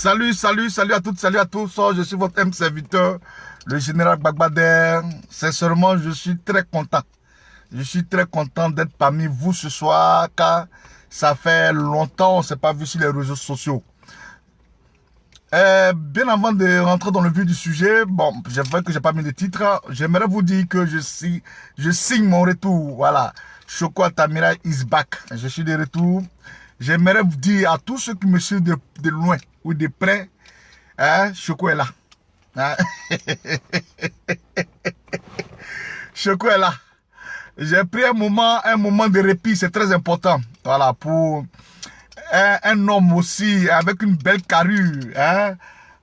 Salut à toutes, salut à tous. Je suis votre M serviteur, le général Gbagbader. Sincèrement, je suis très content. Je suis très content d'être parmi vous ce soir, car ça fait longtemps qu'on ne s'est pas vu sur les réseaux sociaux. Bien avant de rentrer dans le vif du sujet, bon, j'ai vrai que j'ai pas mis de titre. J'aimerais vous dire que je signe mon retour. Voilà, Choco Atamira is back. Je suis de retour. J'aimerais vous dire à tous ceux qui me suivent de loin ou de près, hein, Choco est là. Hein? Choco est là. J'ai pris un moment de répit, c'est très important. Voilà, pour un homme aussi avec une belle carrure, hein,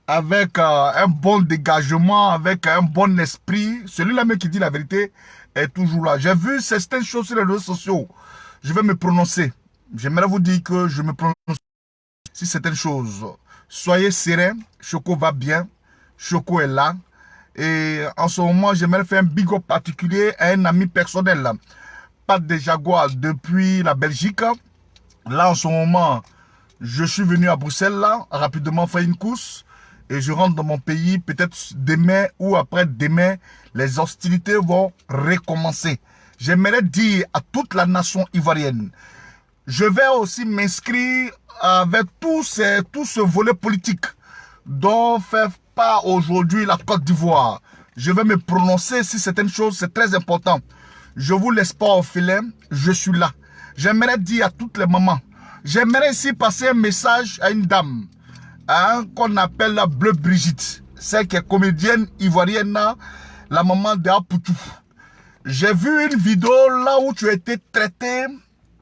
avec un bon dégagement, avec un bon esprit. Celui-là même qui dit la vérité est toujours là. J'ai vu certaines choses sur les réseaux sociaux. Je vais me prononcer. J'aimerais vous dire que je me prononce sur certaines choses. Soyez serein, Choco va bien, Choco est là. Et en ce moment, j'aimerais faire un big up particulier à un ami personnel, Pat de Jaguar, depuis la Belgique. Là, en ce moment, je suis venu à Bruxelles, là, rapidement faire une course. Et je rentre dans mon pays, peut-être demain ou après-demain, les hostilités vont recommencer. J'aimerais dire à toute la nation ivoirienne, je vais aussi m'inscrire avec tout ce volet politique dont fait part aujourd'hui la Côte d'Ivoire. Je vais me prononcer sur certaines choses, c'est très important. Je vous laisse pas au filet, je suis là. J'aimerais dire à toutes les mamans, j'aimerais ici passer un message à une dame, hein, qu'on appelle la Bleu Brigitte, celle qui est comédienne ivoirienne, la maman de Apoutou. J'ai vu une vidéo là où tu as été traité,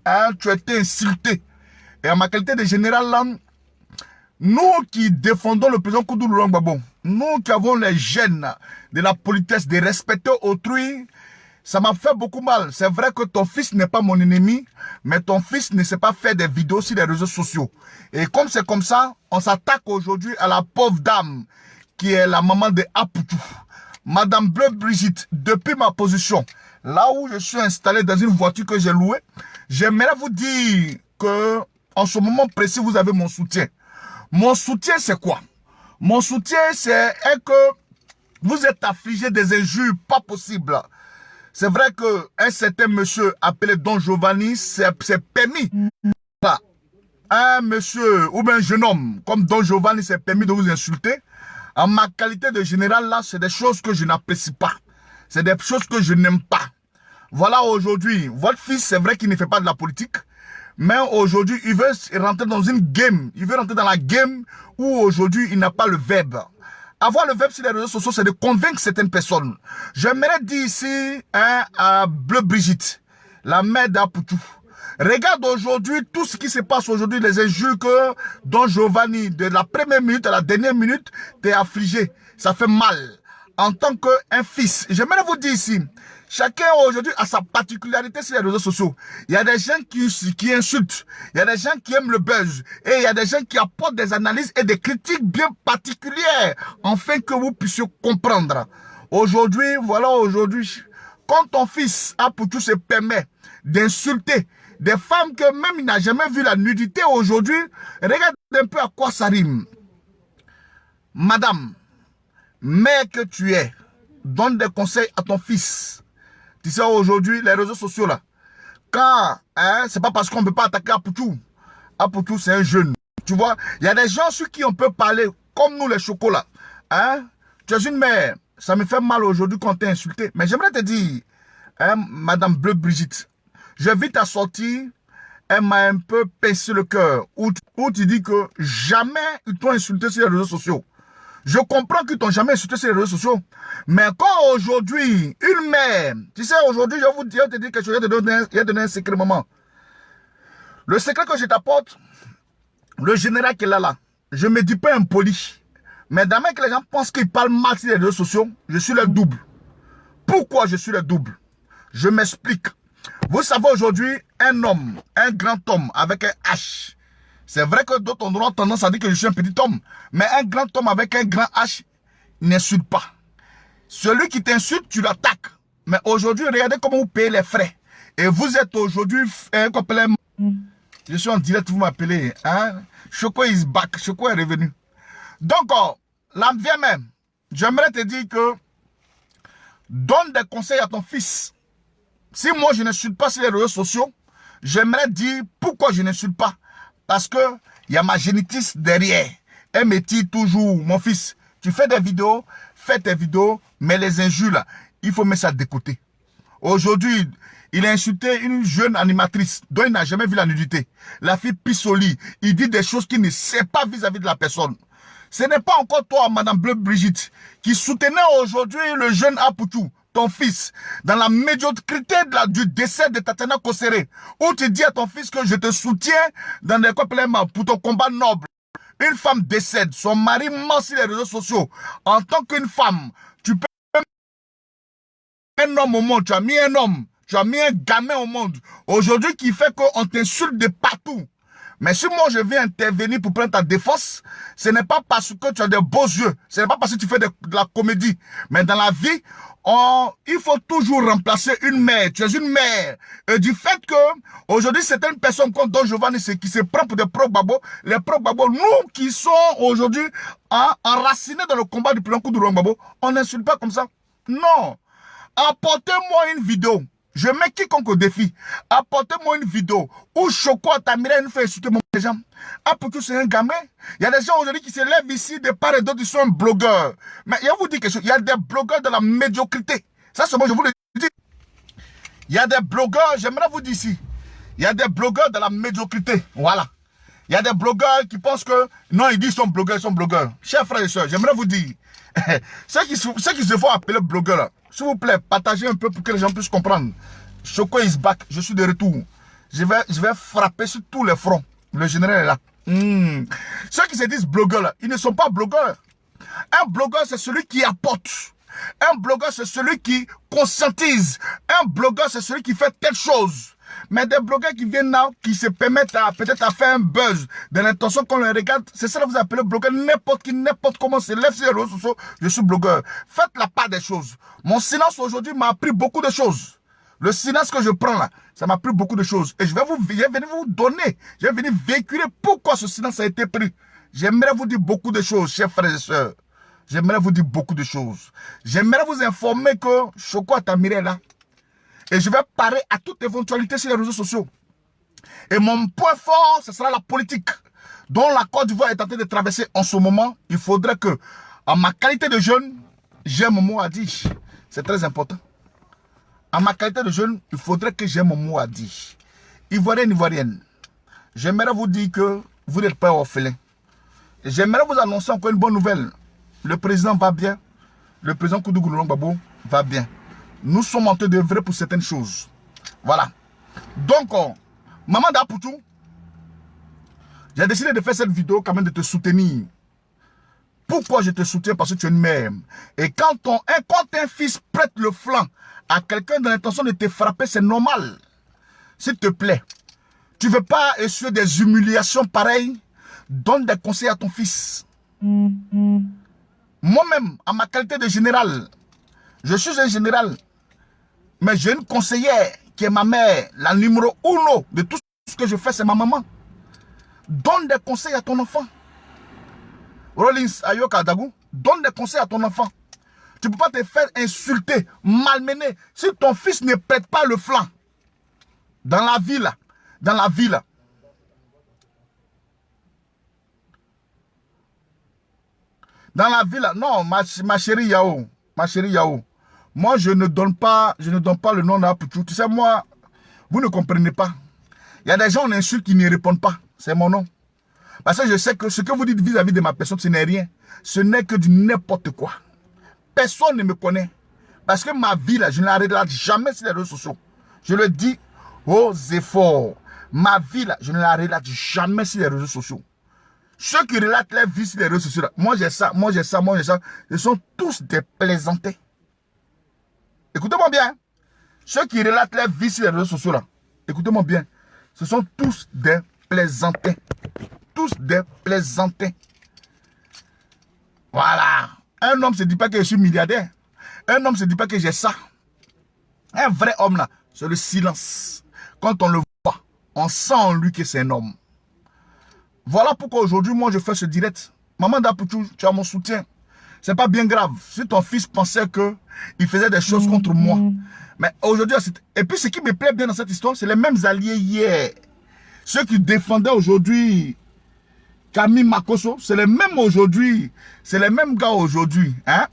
hein, tu as été insulté. Et en ma qualité de général là, nous qui défendons le président Koudou Gbagbo, nous qui avons les gènes de la politesse, de respecter autrui, ça m'a fait beaucoup mal. C'est vrai que ton fils n'est pas mon ennemi, mais ton fils ne sait pas faire des vidéos sur les réseaux sociaux. Et comme c'est comme ça, on s'attaque aujourd'hui à la pauvre dame qui est la maman de Apoutou. Madame Bleu Brigitte, depuis ma position, là où je suis installé dans une voiture que j'ai louée, j'aimerais vous dire que en ce moment précis, vous avez mon soutien. Mon soutien, c'est quoi? Mon soutien, c'est que vous êtes affligé des injures pas possibles. C'est vrai qu'un certain monsieur appelé Don Giovanni s'est permis. Un monsieur ou bien un jeune homme comme Don Giovanni s'est permis de vous insulter. En ma qualité de général, là, c'est des choses que je n'apprécie pas. C'est des choses que je n'aime pas. Voilà, aujourd'hui, votre fils, c'est vrai qu'il ne fait pas de la politique. Mais aujourd'hui, il veut rentrer dans une game. Il veut rentrer dans la game où aujourd'hui, il n'a pas le verbe. Avoir le verbe sur les réseaux sociaux, c'est de convaincre certaines personnes. J'aimerais dire ici, hein, à Bleu Brigitte, la mère d'Apoutou. Regarde aujourd'hui tout ce qui se passe aujourd'hui, les injures que Don Giovanni, de la première minute à la dernière minute, t'es affligé. Ça fait mal. En tant qu'un fils, j'aimerais vous dire ici, chacun aujourd'hui a sa particularité sur les réseaux sociaux. Il y a des gens qui insultent, il y a des gens qui aiment le buzz, et il y a des gens qui apportent des analyses et des critiques bien particulières, afin que vous puissiez comprendre. Aujourd'hui, voilà aujourd'hui, quand ton fils Apoutou se permet d'insulter des femmes que même il n'a jamais vu la nudité aujourd'hui, regarde un peu à quoi ça rime. Madame, mère que tu es, donne des conseils à ton fils. Tu sais aujourd'hui, les réseaux sociaux là, quand, hein, c'est pas parce qu'on ne peut pas attaquer Apoutou. Apoutou, c'est un jeune. Tu vois, il y a des gens sur qui on peut parler, comme nous les chocolats. Hein? Tu es une mère, ça me fait mal aujourd'hui quand t'es insulté. Mais j'aimerais te dire, hein, Madame Bleu Brigitte, j'ai vu ta sortie, elle m'a un peu pincé le cœur. Où tu dis que jamais ils t'ont insulté sur les réseaux sociaux. Je comprends qu'ils t'ont jamais insulté sur les réseaux sociaux. Mais quand aujourd'hui, une mère, tu sais, aujourd'hui, je vais te dire quelque chose, je vais te donner un secret, maman. Le secret que je t'apporte, le général qui est là, je ne me dis pas impoli. Mais demain que les gens pensent qu'ils parlent mal sur les réseaux sociaux, je suis le double. Pourquoi je suis le double? Je m'explique. Vous savez aujourd'hui, un homme, un grand homme avec un H. C'est vrai que d'autres auront tendance à dire que je suis un petit homme. Mais un grand homme avec un grand H n'insulte pas. Celui qui t'insulte, tu l'attaques. Mais aujourd'hui, regardez comment vous payez les frais. Et vous êtes aujourd'hui, je suis en direct, vous m'appelez. Hein? Choco is back. Choco est revenu. Donc, la vieille même, j'aimerais te dire que donne des conseils à ton fils. Si moi je n'insulte pas sur les réseaux sociaux, j'aimerais dire pourquoi je n'insulte pas. Parce que il y a ma génitrice derrière. Elle me dit toujours, mon fils, tu fais des vidéos, fais tes vidéos, mais les injures là, il faut mettre ça de côté. Aujourd'hui, il a insulté une jeune animatrice dont il n'a jamais vu la nudité. La fille pisse au lit. Il dit des choses qu'il ne sait pas vis-à-vis de la personne. Ce n'est pas encore toi, Madame Bleu Brigitte, qui soutenait aujourd'hui le jeune Apoutou, ton fils, dans la médiocrité du décès de Tatiana Kosseré, où tu dis à ton fils que je te soutiens dans des compléments pour ton combat noble. Une femme décède, son mari ment sur les réseaux sociaux. En tant qu'une femme, tu peux un homme au monde, tu as mis un homme, tu as mis un gamin au monde. Aujourd'hui, qui fait qu'on t'insulte de partout. Mais si moi je viens intervenir pour prendre ta défense, ce n'est pas parce que tu as de beaux yeux, ce n'est pas parce que tu fais de la comédie. Mais dans la vie, il faut toujours remplacer une mère. Tu es une mère. Et du fait que aujourd'hui certaines personnes comme Don Giovanni qui se prennent pour des pro-babos, les pro-babos, nous qui sommes aujourd'hui enracinés dans le combat du plan coup de Rwambabo, on n'insulte pas comme ça. Non. Apportez-moi une vidéo. Je mets quiconque au défi. Apportez-moi une vidéo où Choco Atamira nous fait insulter mon gens. Ah, pour que c'est un gamin. Il y a des gens aujourd'hui qui se lèvent ici, de part et d'autre, ils sont blogueurs. Mais il y a vous dire quelque chose. Il y a des blogueurs de la médiocrité. Ça, c'est moi, je vous le dis. Il y a des blogueurs, j'aimerais vous dire ici. Il y a des blogueurs de la médiocrité. Voilà. Il y a des blogueurs qui pensent que, non, ils disent qu'ils sont blogueurs, ils sont blogueurs. Chers frères et sœurs, j'aimerais vous dire, ceux qui se font appeler blogueurs là, s'il vous plaît, partagez un peu pour que les gens puissent comprendre. Choco is back, je suis de retour. Je vais frapper sur tous les fronts. Le général est là. Ceux qui se disent blogueurs là, ils ne sont pas blogueurs. Un blogueur, c'est celui qui apporte. Un blogueur, c'est celui qui conscientise. Un blogueur, c'est celui qui fait telle chose. Mais des blogueurs qui viennent là, qui se permettent peut-être à faire un buzz de l'intention qu'on les regarde, c'est ça que vous appelez blogueur. N'importe qui, n'importe comment se lève sur les réseaux sociaux, je suis blogueur. Faites la part des choses. Mon silence aujourd'hui m'a appris beaucoup de choses. Le silence que je prends là, ça m'a appris beaucoup de choses. Et je vais venir vous donner, je vais venir véhiculer pourquoi ce silence a été pris. J'aimerais vous dire beaucoup de choses, chers frères et sœurs. J'aimerais vous dire beaucoup de choses. J'aimerais vous informer que Choco Atamira est là. Et je vais parer à toute éventualité sur les réseaux sociaux. Et mon point fort, ce sera la politique, dont la Côte d'Ivoire est en train de traverser en ce moment. Il faudrait que, en ma qualité de jeune, j'ai mon mot à dire. C'est très important. En ma qualité de jeune, il faudrait que j'ai mon mot à dire. Ivoirien, Ivoirienne, j'aimerais vous dire que vous n'êtes pas orphelin. J'aimerais vous annoncer encore une bonne nouvelle. Le président va bien. Le président Koudougou Rwambabo va bien. Nous sommes en train d'œuvrer pour certaines choses. Voilà. Donc, maman d'Apoutou, j'ai décidé de faire cette vidéo quand même de te soutenir. Pourquoi je te soutiens? Parce que tu es une mère. Et quand un fils prête le flanc à quelqu'un dans l'intention de te frapper, c'est normal. S'il te plaît, tu ne veux pas essuyer des humiliations pareilles, donne des conseils à ton fils. Moi-même, en ma qualité de général, je suis un général, mais j'ai une conseillère qui est ma mère, la numéro 1 de tout ce que je fais, c'est ma maman. Donne des conseils à ton enfant. Rollins Ayoka Dagou, donne des conseils à ton enfant. Tu ne peux pas te faire insulter, malmener, si ton fils ne pète pas le flanc. Dans la ville, dans la ville. Dans la ville, non, ma chérie Yao, ma chérie Yao. Moi, je ne donne pas le nom d'Apoutou. Tu sais, moi, vous ne comprenez pas. Il y a des gens, on insulte, qui ne répondent pas. C'est mon nom. Parce que je sais que ce que vous dites vis-à-vis de ma personne, ce n'est rien. Ce n'est que du n'importe quoi. Personne ne me connaît. Parce que ma vie, là, je ne la relate jamais sur les réseaux sociaux. Je le dis aux efforts. Ma vie, là, je ne la relate jamais sur les réseaux sociaux. Ceux qui relatent leur vie sur les réseaux sociaux, là, moi j'ai ça, moi j'ai ça, moi j'ai ça, ce sont tous des plaisantés. Écoutez-moi bien. Ceux qui relatent leur vie sur les réseaux sociaux, là, écoutez-moi bien. Ce sont tous des plaisantés. Tous des plaisantés. Voilà. Un homme ne se dit pas que je suis milliardaire. Un homme ne se dit pas que j'ai ça. Un vrai homme, là, c'est le silence. Quand on le voit, on sent en lui que c'est un homme. Voilà pourquoi aujourd'hui, moi, je fais ce direct. Maman d'Apoutou, tu as mon soutien. C'est pas bien grave. Si ton fils pensait qu'il faisait des choses contre moi. Mais aujourd'hui, et puis ce qui me plaît bien dans cette histoire, c'est les mêmes alliés hier. Ceux qui défendaient aujourd'hui Camille Makosso, c'est les mêmes aujourd'hui. C'est les mêmes gars aujourd'hui. Hein?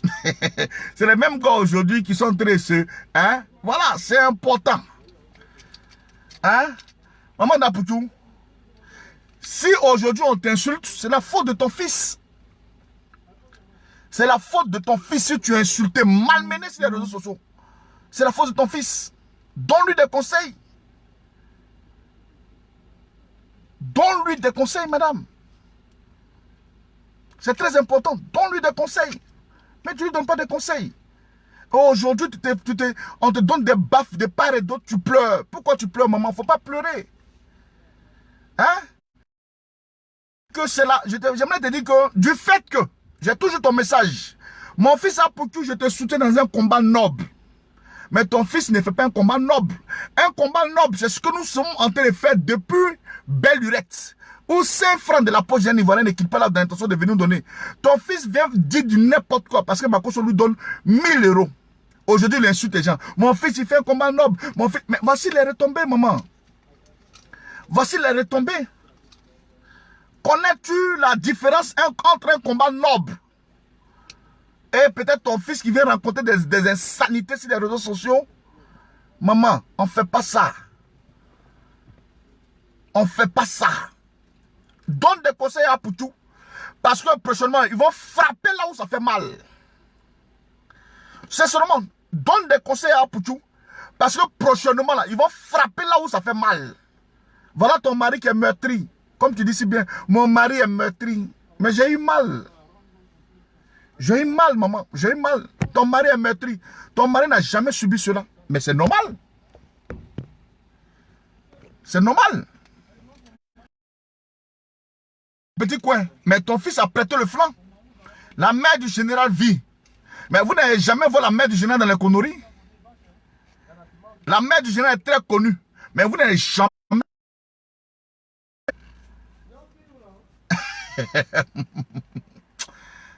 C'est les mêmes gars aujourd'hui qui sont en train de se... Hein? Voilà, c'est important. Hein? Maman d'Apoutou, si aujourd'hui on t'insulte, c'est la faute de ton fils. C'est la faute de ton fils si tu es insulté, malmené sur les réseaux sociaux. C'est la faute de ton fils. Donne-lui des conseils. Donne-lui des conseils, madame. C'est très important. Donne-lui des conseils. Mais tu ne lui donnes pas des conseils. Aujourd'hui, on te donne des baffes de part et d'autre, tu pleures. Pourquoi tu pleures, maman? Il ne faut pas pleurer. Hein? Que c'est là. J'aimerais te dire que du fait que j'ai toujours ton message. Mon fils Apoutou, je te soutiens dans un combat noble. Mais ton fils ne fait pas un combat noble. Un combat noble, c'est ce que nous sommes en train de faire depuis Belle Lurette. Ou 5 francs de la poche d'un Ivoirien et qu'il parle dans l'intention de venir nous donner. Ton fils vient dire du n'importe quoi parce que Makosso lui donne 1000 euros. Aujourd'hui, il insulte les gens. Mon fils, il fait un combat noble. Mon fils... Mais voici les retombées, maman. Voici les retombées. Connais-tu la différence entre un combat noble et peut-être ton fils qui vient rencontrer des insanités sur les réseaux sociaux? Maman, on ne fait pas ça. On ne fait pas ça. Donne des conseils à Apoutou. Parce que prochainement, ils vont frapper là où ça fait mal. C'est seulement, donne des conseils à Apoutou. Parce que prochainement, là, ils vont frapper là où ça fait mal. Voilà ton mari qui est meurtri. Comme tu dis si bien, mon mari est meurtri. Mais j'ai eu mal. J'ai eu mal, maman. J'ai eu mal. Ton mari est meurtri. Ton mari n'a jamais subi cela. Mais c'est normal. C'est normal. Petit coin. Mais ton fils a prêté le flanc. La mère du général vit. Mais vous n'avez jamais vu la mère du général dans les conneries. La mère du général est très connue. Mais vous n'avez jamais...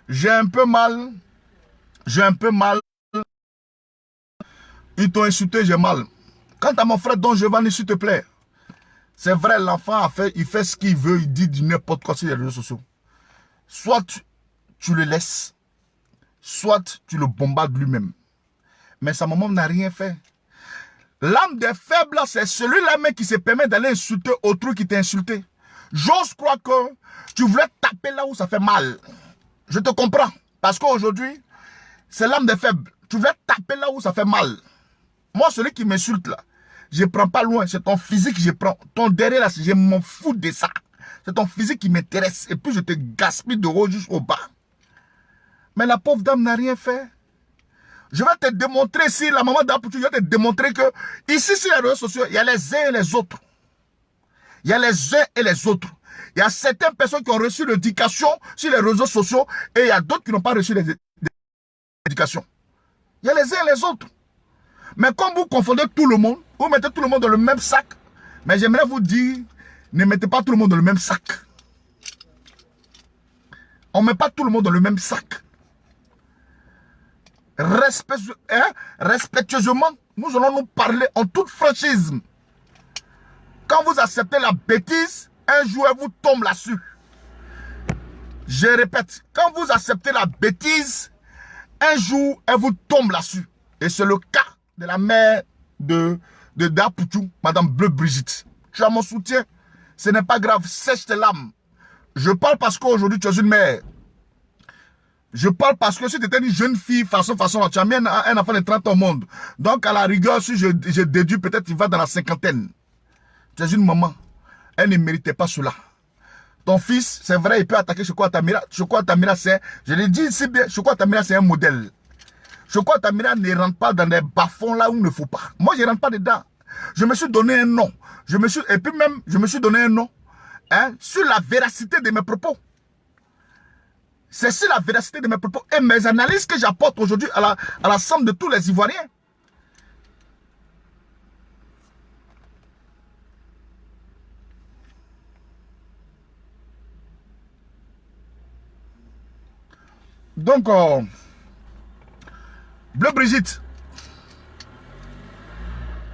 J'ai un peu mal. J'ai un peu mal. Ils t'ont insulté, j'ai mal. Quant à mon frère Don Giovanni, s'il te plaît. C'est vrai, l'enfant il fait ce qu'il veut, il dit du n'importe quoi sur les réseaux sociaux. Soit tu le laisses, soit tu le bombardes lui-même. Mais sa maman n'a rien fait. L'âme des faibles, c'est celui-là même qui se permet d'aller insulter autrui qui t'a insulté. J'ose croire que tu voulais taper là où ça fait mal. Je te comprends. Parce qu'aujourd'hui, c'est l'âme des faibles. Tu voulais taper là où ça fait mal. Moi, celui qui m'insulte là, je ne prends pas loin. C'est ton physique que je prends. Ton derrière là, je m'en fous de ça. C'est ton physique qui m'intéresse. Et puis je te gaspille de haut jusqu'au bas. Mais la pauvre dame n'a rien fait. Je vais te démontrer, si la maman d'Apoutou, je vais te démontrer que ici, sur les réseaux sociaux, il y a les uns et les autres. Il y a les uns et les autres. Il y a certaines personnes qui ont reçu l'éducation sur les réseaux sociaux et il y a d'autres qui n'ont pas reçu l'éducation. Il y a les uns et les autres. Mais comme vous confondez tout le monde, vous mettez tout le monde dans le même sac. Mais j'aimerais vous dire, ne mettez pas tout le monde dans le même sac. On ne met pas tout le monde dans le même sac. Respectueusement, nous allons nous parler en toute franchise. Quand vous acceptez la bêtise, un jour elle vous tombe là-dessus. Je répète, quand vous acceptez la bêtise, un jour elle vous tombe là-dessus. Et c'est le cas de la mère d'Apoutou, Madame Bleu Brigitte. Tu as mon soutien. Ce n'est pas grave, sèche tes larmes. Je parle parce qu'aujourd'hui tu es une mère. Je parle parce que si tu étais une jeune fille, façon, tu as mis un enfant de 30 ans au monde. Donc, à la rigueur, si je déduis, peut-être tu vas dans la cinquantaine. Tu es une maman. Elle ne méritait pas cela. Ton fils, c'est vrai, il peut attaquer Choco Atamira. Choco Atamira, c'est, je l'ai dit si bien, Choco Atamira, c'est un modèle. Choco Atamira ne rentre pas dans des bas-fonds là où il ne faut pas. Moi, je ne rentre pas dedans. Je me suis donné un nom. Et puis même, je me suis donné un nom sur la véracité de mes propos. C'est sur la véracité de mes propos et mes analyses que j'apporte aujourd'hui à la somme de tous les Ivoiriens. Donc, Bleu Brigitte,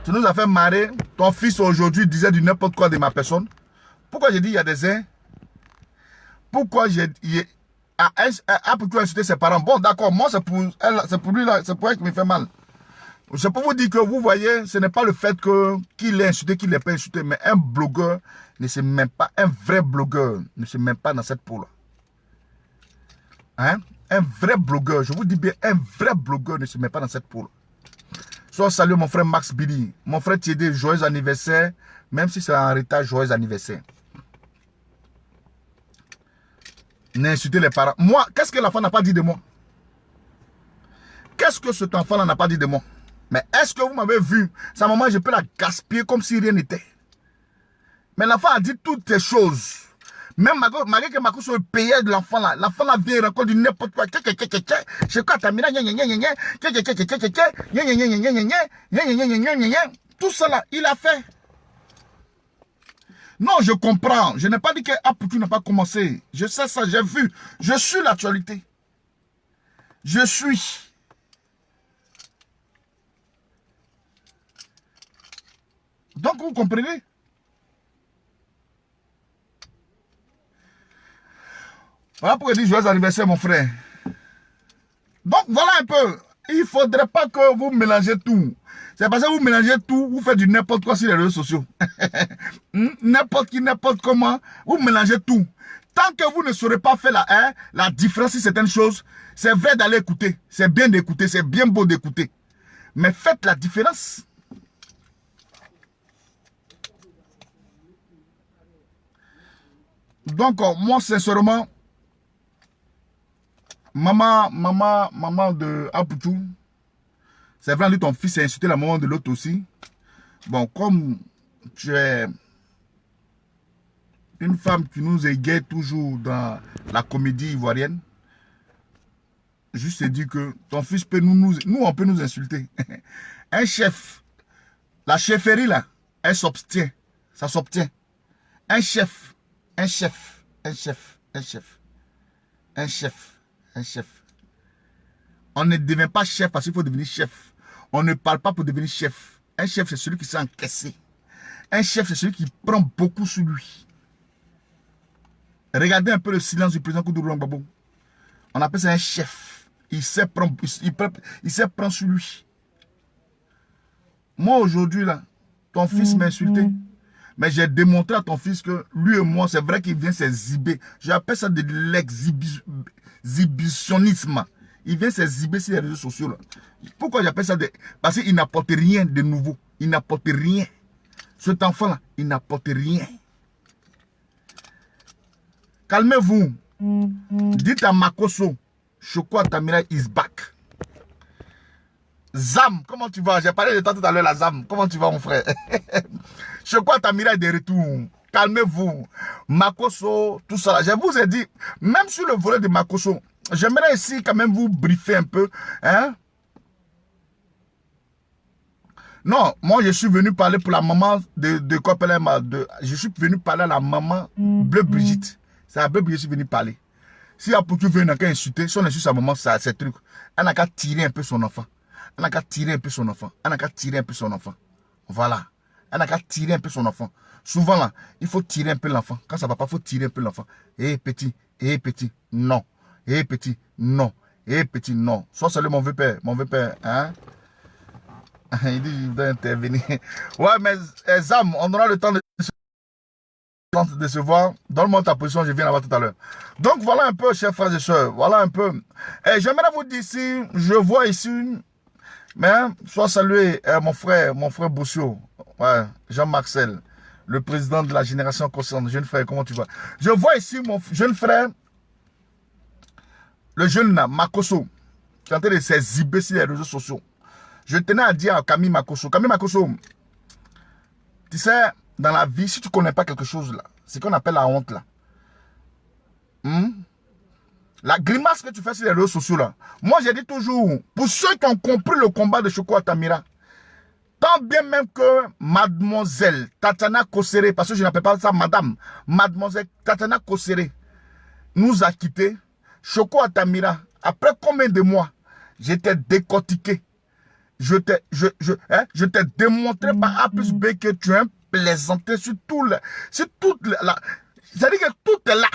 tu nous as fait marrer. Ton fils aujourd'hui disait du n'importe quoi de ma personne. Pourquoi j'ai dit il y a des uns? Pourquoi j'ai pour insulter ses parents? Bon, d'accord, moi c'est pour lui là, c'est pour elle qui me fait mal. C'est pour vous dire que vous voyez, ce n'est pas le fait qu'il ait insulté, qu'il n'ait pas insulté, mais un blogueur ne se met pas, un vrai blogueur ne se met pas dans cette peau là. Hein? Un vrai blogueur, je vous dis bien, un vrai blogueur ne se met pas dans cette peau là. Soit salut mon frère Max Billy, mon frère Thiedé, joyeux anniversaire, même si c'est en retard, joyeux anniversaire. N'insultez les parents. Moi, qu'est-ce que l'enfant n'a pas dit de moi? Qu'est-ce que cet enfant n'a pas dit de moi? Mais est-ce que vous m'avez vu? Sa maman, je peux la gaspiller comme si rien n'était. Mais l'enfant a dit toutes les choses. Même malgré que Makoso payait de l'enfant là, vient raconter du n'importe quoi. Je crois que tout ça là, il a fait. Non, je comprends. Je n'ai pas dit que Apoutou n'a pas commencé. Je sais ça, j'ai vu. Je suis l'actualité. Je suis. Donc, vous comprenez? Voilà pourquoi je dis joyeux anniversaire, mon frère. Donc, voilà un peu. Il ne faudrait pas que vous mélangez tout. C'est parce que vous mélangez tout, vous faites du n'importe quoi sur les réseaux sociaux. N'importe qui, n'importe comment, vous mélangez tout. Tant que vous ne saurez pas faire la différence sur certaines choses, c'est vrai d'aller écouter. C'est bien d'écouter, c'est bien beau d'écouter. Mais faites la différence. Donc, moi, sincèrement, maman de Apoutou, c'est vrai, ton fils a insulté la maman de l'autre aussi. Bon, comme tu es une femme qui nous égaye toujours dans la comédie ivoirienne, juste te dire que ton fils peut nous on peut nous insulter. Un chef, la chefferie là, elle s'obtient, ça s'obtient. Un chef. On ne devient pas chef parce qu'il faut devenir chef. On ne parle pas pour devenir chef. Un chef, c'est celui qui s'est encaissé. Un chef, c'est celui qui prend beaucoup sur lui. Regardez un peu le silence du président Koudoulou Gbagbo. On appelle ça un chef. Il sait prendre sur lui. Moi, aujourd'hui, là, ton fils m'a insulté. Mais j'ai démontré à ton fils que lui et moi, c'est vrai qu'il vient s'exhiber. J'appelle ça de l'exhibitionnisme. Il vient s'exhiber sur les réseaux sociaux. Là. Pourquoi j'appelle ça de... Parce qu'il n'apporte rien de nouveau. Il n'apporte rien. Cet enfant-là, il n'apporte rien. Calmez-vous. Dites à Makoso, Choco Atamira is back. Zam, comment tu vas? J'ai parlé de toi tout à l'heure, la Zam. Comment tu vas, mon frère? Choco Atamira est de retour. Calmez-vous. Makoso, tout ça. Je vous ai dit, même sur le volet de Makoso, j'aimerais ici quand même vous briefer un peu. Hein? Non, moi je suis venu parler pour la maman de quoi je suis venu parler à la maman Bleu Brigitte. C'est à Bleu Brigitte que je suis venu parler. Si Apoutou veut, il n'a qu'à insulter. Si on insulte sa maman, c'est truc. Elle n'a qu'à tirer un peu son enfant. Elle n'a qu'à tirer un peu son enfant. Elle n'a qu'à tirer un peu son enfant. Voilà. Elle n'a qu'à tirer un peu son enfant. Souvent là, il faut tirer un peu l'enfant. Quand ça ne va pas, il faut tirer un peu l'enfant. Eh petit, non. Eh petit, non. Eh petit, non. Sois salut mon vieux père. Mon vieux père, hein? Il dit, je dois intervenir. Ouais, mais Zam, on aura le temps de se voir. Donne-moi ta position, je viens là-bas tout à l'heure. Donc voilà un peu, chers frères et sœurs. Voilà un peu. Et j'aimerais vous dire ici, je vois ici, mais sois salué, mon frère Boussio, ouais, Jean-Marcel, le président de la génération consciente. Jeune frère, comment tu vas? Je vois ici mon jeune frère, le jeune Makoso, qui est en train de s'exhiber sur les réseaux sociaux. Je tenais à dire à Camille Makoso, tu sais, dans la vie, si tu ne connais pas quelque chose là, c'est ce qu'on appelle la honte là. La grimace que tu fais sur les réseaux sociaux là. Moi, j'ai dit toujours, pour ceux qui ont compris le combat de Choco Atamira, tant bien même que mademoiselle Tatiana Kosere, parce que je n'appelle pas ça madame, mademoiselle Tatiana Kosere nous a quittés, Choco Atamira Après combien de mois, j'étais décortiqué. Je t'ai démontré par A plus B que tu es un plaisanté sur tout le... Sur toute la... C'est-à-dire que tout est là.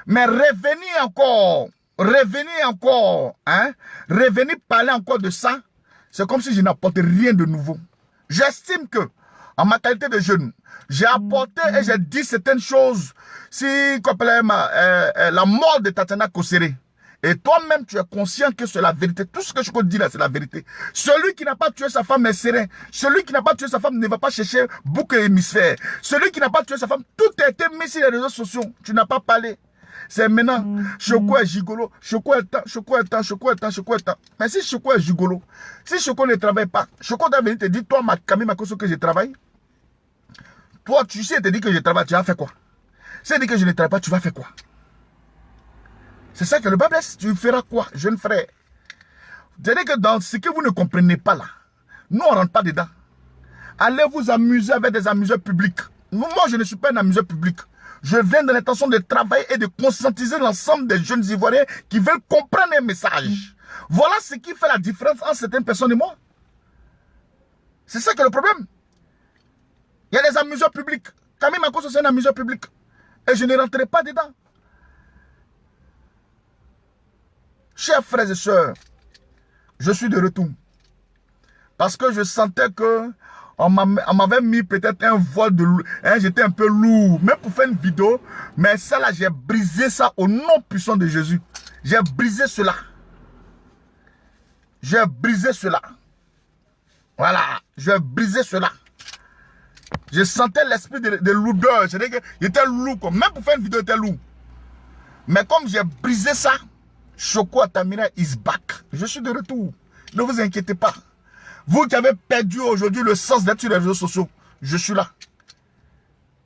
Mais revenez encore, hein, revenez parler encore de ça, c'est comme si je n'apportais rien de nouveau. J'estime que, en ma qualité de jeune, j'ai apporté et j'ai dit certaines choses, si, la mort de Tatiana Kossere. Et toi-même, tu es conscient que c'est la vérité. Tout ce que je peux dire là, c'est la vérité. Celui qui n'a pas tué sa femme est serein. Celui qui n'a pas tué sa femme ne va pas chercher bouc et hémisphère. Celui qui n'a pas tué sa femme, tout a été mis sur les réseaux sociaux. Tu n'as pas parlé. C'est maintenant, Choco est gigolo, Choco est temps, Choco est temps, Choco est temps, Choco est temps. Mais si Choco est gigolo, si Choco ne travaille pas, Choco doit venir te dire, toi, Camille Makosso, que je travaille. Toi, tu sais, te dit que je travaille, tu vas faire quoi? Si elle dit que je ne travaille pas, tu vas faire quoi? C'est ça que le Bible laisse. Tu feras quoi, jeune frère? C'est-à-dire que dans ce que vous ne comprenez pas là, nous, on ne rentre pas dedans. Allez vous amuser avec des amuseurs publics. Moi, je ne suis pas un amuseur public. Je viens de l'intention de travailler et de conscientiser l'ensemble des jeunes Ivoiriens qui veulent comprendre un message. Voilà ce qui fait la différence entre certaines personnes et moi. C'est ça que le problème. Il y a des amuseurs publics. Camille Makosso, c'est un amuseur public. Et je ne rentrerai pas dedans. Chers frères et sœurs, je suis de retour. Parce que je sentais que on m'avait mis peut-être un voile de lourd. Hein, j'étais un peu lourd. Même pour faire une vidéo. Mais ça là, j'ai brisé ça au nom puissant de Jésus. J'ai brisé cela. J'ai brisé cela. Voilà. J'ai brisé cela. Je sentais l'esprit de lourdeur. C'est-à-dire que j'étais lourd. Même pour faire une vidéo, j'étais lourd. Mais comme j'ai brisé ça, Choco Atamira is back. Je suis de retour. Ne vous inquiétez pas. Vous qui avez perdu aujourd'hui le sens d'être sur les réseaux sociaux, je suis là.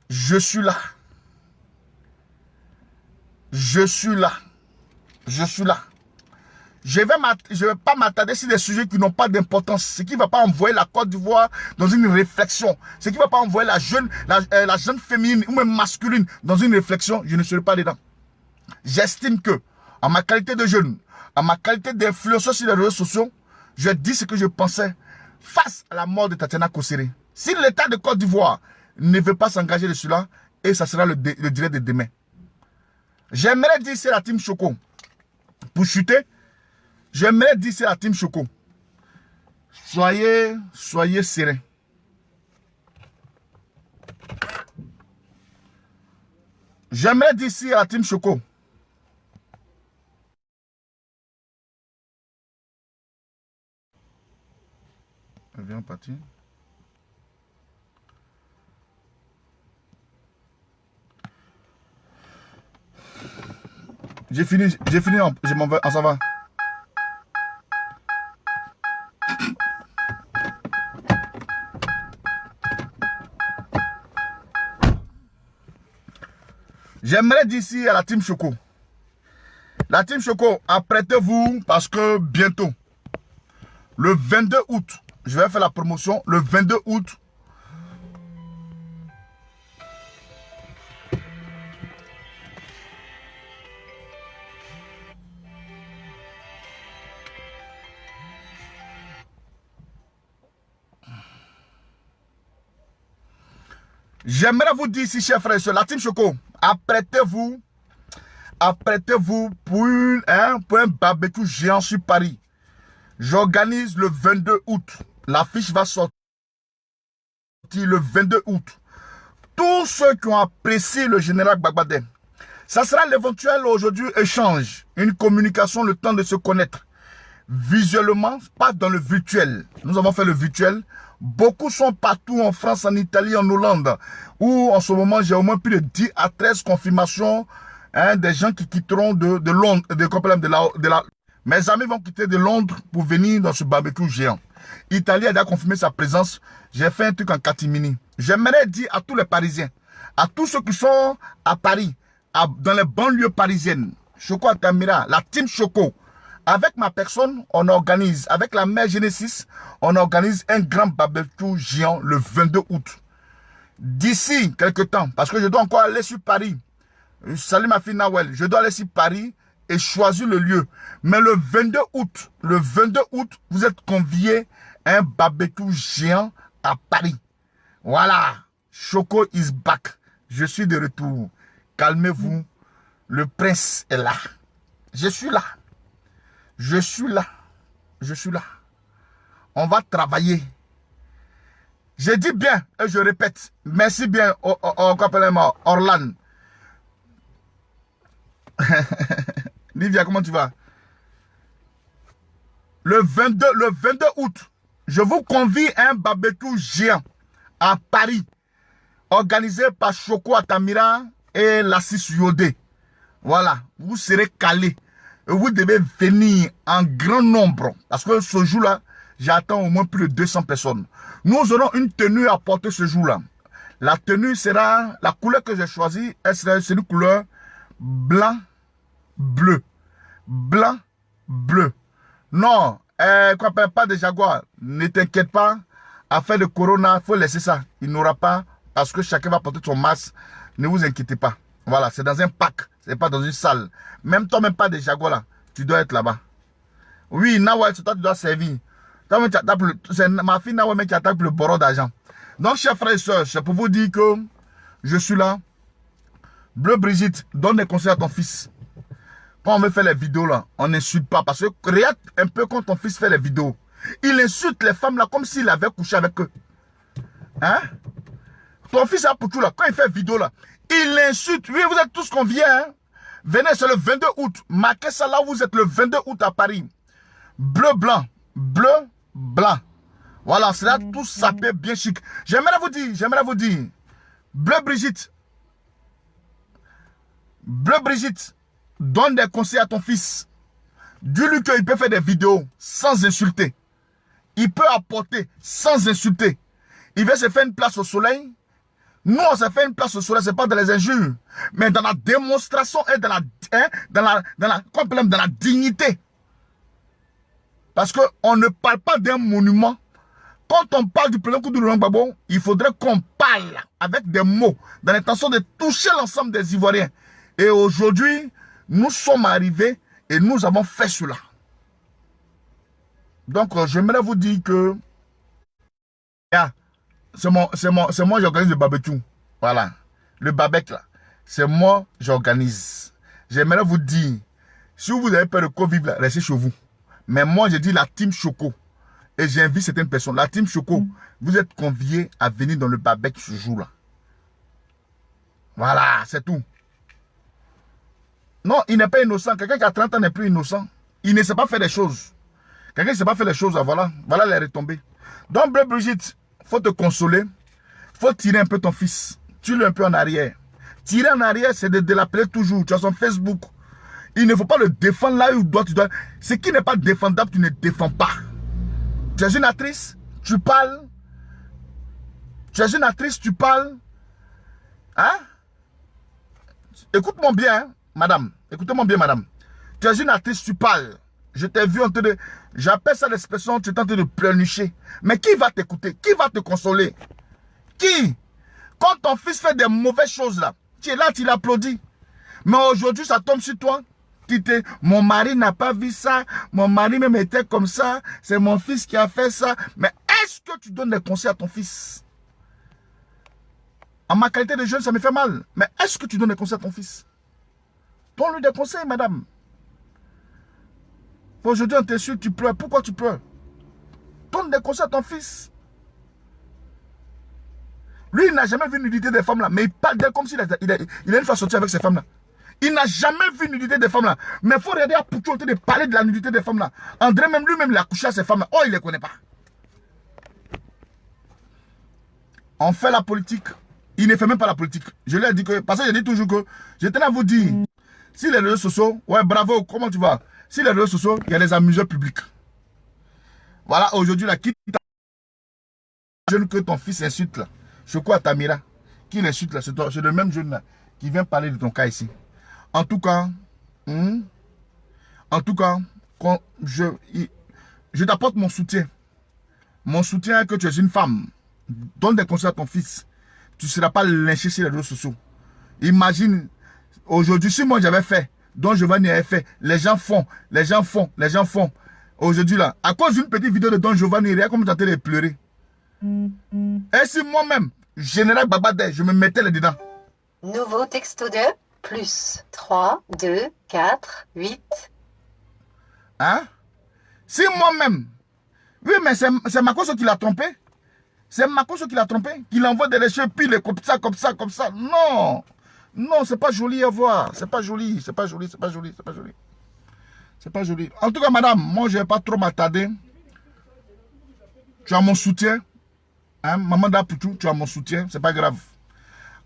Je suis là. Je suis là. Je suis là. Je ne vais pas m'attarder sur des sujets qui n'ont pas d'importance. Ce qui ne va pas envoyer la Côte d'Ivoire dans une réflexion. Ce qui ne va pas envoyer la jeune féminine ou même masculine dans une réflexion. Je ne serai pas dedans. J'estime que, en ma qualité de jeune, en ma qualité d'influenceur sur les réseaux sociaux, je dis ce que je pensais face à la mort de Tatiana Kossere. Si l'État de Côte d'Ivoire ne veut pas s'engager dessus là, et ça sera le direct de demain. J'aimerais dire c'est la team Choco. Pour chuter, j'aimerais dire c'est la team Choco. Soyez sereins. J'aimerais dire c'est la team Choco. Viens partir. J'ai fini, je m'en vais, ça va. J'aimerais dire ici à la team Choco. La team Choco, apprêtez-vous parce que bientôt, le 22 août, je vais faire la promotion, le 22 août, j'aimerais vous dire ici, chers frères et sœurs, la team Choco, apprêtez-vous pour un barbecue géant sur Paris. J'organise le 22 août. L'affiche va sortir le 22 août. Tous ceux qui ont apprécié le général Gbagba, ça sera l'éventuel aujourd'hui échange, une communication, le temps de se connaître. Visuellement, pas dans le virtuel. Nous avons fait le virtuel. Beaucoup sont partout en France, en Italie, en Hollande, où en ce moment, j'ai au moins plus de 10 à 13 confirmations des gens qui quitteront de Londres, mes amis vont quitter de Londres pour venir dans ce barbecue géant. Italie a déjà confirmé sa présence. J'ai fait un truc en catimini. J'aimerais dire à tous les Parisiens, à tous ceux qui sont à Paris, dans les banlieues parisiennes, Choco Atamira, la team Choco, avec ma personne, on organise, avec la mère Genesis, on organise un grand barbecue géant le 22 août. D'ici quelques temps, parce que je dois encore aller sur Paris. Salut ma fille Nawel, je dois aller sur Paris. et choisir le lieu. Mais le 22 août, vous êtes conviés à un barbecue géant à Paris. Voilà, Choco is back. Je suis de retour. Calmez-vous. Le prince est là. Je suis là. Je suis là. Je suis là. On va travailler. Je dis bien et je répète. Merci bien, Orlan. Livia, comment tu vas? Le 22 août, je vous convie à un barbecue géant à Paris, organisé par Choco Atamira et Lassis Yodé. Voilà, vous serez calés. Et vous devez venir en grand nombre. Parce que ce jour-là, j'attends au moins plus de 200 personnes. Nous aurons une tenue à porter ce jour-là. La tenue sera, la couleur que j'ai choisie, c'est une couleur blanc, bleu. Blanc, bleu. Non, pas de jaguar. Ne t'inquiète pas. Affaire de corona, il faut laisser ça. Il n'aura pas, parce que chacun va porter son masque. Ne vous inquiétez pas. Voilà, c'est dans un pack. C'est pas dans une salle. Même toi, même pas de jaguar là. Tu dois être là-bas. Oui, Nawa, c'est toi, tu dois servir. C'est ma fille Nawa qui attaque le bordeaux d'argent. Donc, chers frères et sœurs, c'est pour vous dire que je suis là. Bleu Brigitte, donne des conseils à ton fils. Quand on veut faire les vidéos là, on n'insulte pas. Parce que regarde un peu quand ton fils fait les vidéos. Il insulte les femmes là comme s'il avait couché avec eux. Hein? Ton fils a pour tout là, quand il fait vidéo là, il insulte. Oui, vous êtes tous conviés. Hein? Venez, c'est le 22 août. Marquez ça là, vous êtes le 22 août à Paris. Bleu, blanc. Bleu, blanc. Voilà, c'est là tout sapé bien chic. J'aimerais vous dire. Bleu Brigitte, donne des conseils à ton fils. Dis-lui qu'il peut faire des vidéos sans insulter. Il peut apporter sans insulter. Il veut se faire une place au soleil. Nous, on se fait une place au soleil, ce n'est pas dans les injures, mais dans la démonstration et dans la dignité. Parce qu'on ne parle pas d'un monument. Quand on parle du président Koudou Laurent Gbagbo, il faudrait qu'on parle avec des mots, dans l'intention de toucher l'ensemble des Ivoiriens. Et aujourd'hui, nous sommes arrivés et nous avons fait cela. Donc, j'aimerais vous dire que c'est moi j'organise le barbecue. Voilà. Le barbecue là. C'est moi j'organise. J'aimerais vous dire, si vous avez peur de Covid là, restez chez vous. Mais moi je dis la team Choco. Et j'invite certaines personnes. La team Choco, vous êtes conviés à venir dans le barbecue ce jour-là. Voilà, c'est tout. Non, il n'est pas innocent. Quelqu'un qui a 30 ans n'est plus innocent. Il ne sait pas faire des choses. Quelqu'un qui ne sait pas faire les choses, voilà. Voilà les retombées. Donc, Bleu Brigitte, il faut te consoler. Il faut tirer un peu ton fils. Tire-le un peu en arrière. Tirer en arrière, c'est de l'appeler toujours. Tu as son Facebook. Il ne faut pas le défendre là où tu dois. Ce qui n'est pas défendable, tu ne défends pas. Tu es une actrice, tu parles. Tu es une actrice, tu parles. Hein? Écoute-moi bien, hein, madame. Écoutez-moi bien, madame. Tu es une actrice, tu parles. Je t'ai vu en train de... J'appelle ça l'expression, tu es en train de pleurnicher. Mais qui va t'écouter? Qui va te consoler? Qui? Quand ton fils fait des mauvaises choses là, tu es là, tu l'applaudis. Mais aujourd'hui, ça tombe sur toi. Mon mari n'a pas vu ça. Mon mari même était comme ça. C'est mon fils qui a fait ça. Mais est-ce que tu donnes des conseils à ton fils? En ma qualité de jeune, ça me fait mal. Mais est-ce que tu donnes des conseils à ton fils? Donne-lui des conseils, madame. Aujourd'hui, on t'insulte, tu pleures. Pourquoi tu pleures? Donne des conseils à ton fils. Lui, il n'a jamais vu une nudité des femmes là. Mais il parle d'elle comme s'il a une fois sorti avec ces femmes là. Il n'a jamais vu une nudité des femmes là. Mais il faut regarder à Poutou en train de parler de la nudité des femmes là. André même lui-même il a couché à ces femmes là. Oh, il ne les connaît pas. On fait la politique. Il ne fait même pas la politique. Je lui ai dit que, parce que je dis toujours que, je tenais à vous dire, si les réseaux sociaux, ouais bravo, comment tu vas? Si les réseaux sociaux, il y a les amuseurs publics. Voilà, aujourd'hui là, qui jeune que ton fils insulte là. Choco Atamira, qui l'insulte là, c'est le même jeune là, qui vient parler de ton cas ici. En tout cas, quand je t'apporte mon soutien. Mon soutien est que tu es une femme. Donne des conseils à ton fils. Tu ne seras pas lynché sur les réseaux sociaux. Imagine, aujourd'hui, si moi j'avais fait, Don Giovanni avait fait. Les gens font, les gens font, les gens font. Aujourd'hui là, à cause d'une petite vidéo de Don Giovanni, regarde comme j'étais de pleurer. Et si moi-même, Général Babadé, je me mettais là-dedans. Nouveau texto de plus 3, 2, 4, 8. Hein? Si moi-même, oui, mais c'est Makoso qui l'a trompé. C'est Makoso qui l'a trompé. Qu'il envoie des lécheurs piles comme ça, comme ça, comme ça. Non. Non, c'est pas joli à voir. C'est pas joli, c'est pas joli, c'est pas joli, c'est pas joli. C'est pas joli. En tout cas, madame, moi, je vais pas trop m'attarder. Tu as mon soutien. Hein? Maman Dapoutou, tu as mon soutien. C'est pas grave.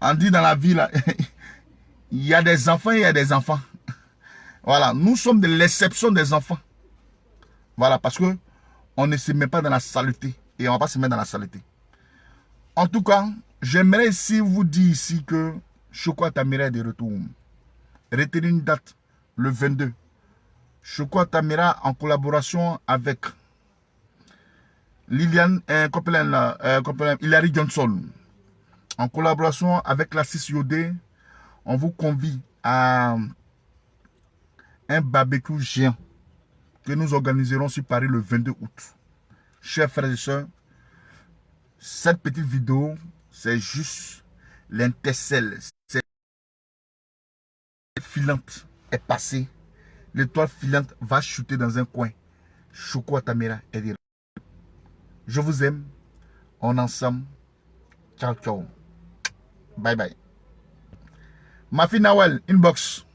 On dit dans la vie, là, il y a des enfants et il y a des enfants. Voilà, nous sommes de l'exception des enfants. Voilà, parce que on ne se met pas dans la saleté. Et on ne va pas se mettre dans la saleté. En tout cas, j'aimerais ici vous dire ici que Choco Tamira est de retour. Retenez une date, le 22. Choco Tamira en collaboration avec Liliane, Hilary Johnson. En collaboration avec la 6 Yodé, on vous convie à un barbecue géant que nous organiserons sur Paris le 22 août. Chers frères et sœurs, cette petite vidéo, c'est juste l'intercelle. Cette filante est passée. L'étoile filante va chuter dans un coin. Choco Tamira est direct. Je vous aime. On est ensemble. Ciao, ciao. Bye bye. Ma fille Nawel, inbox.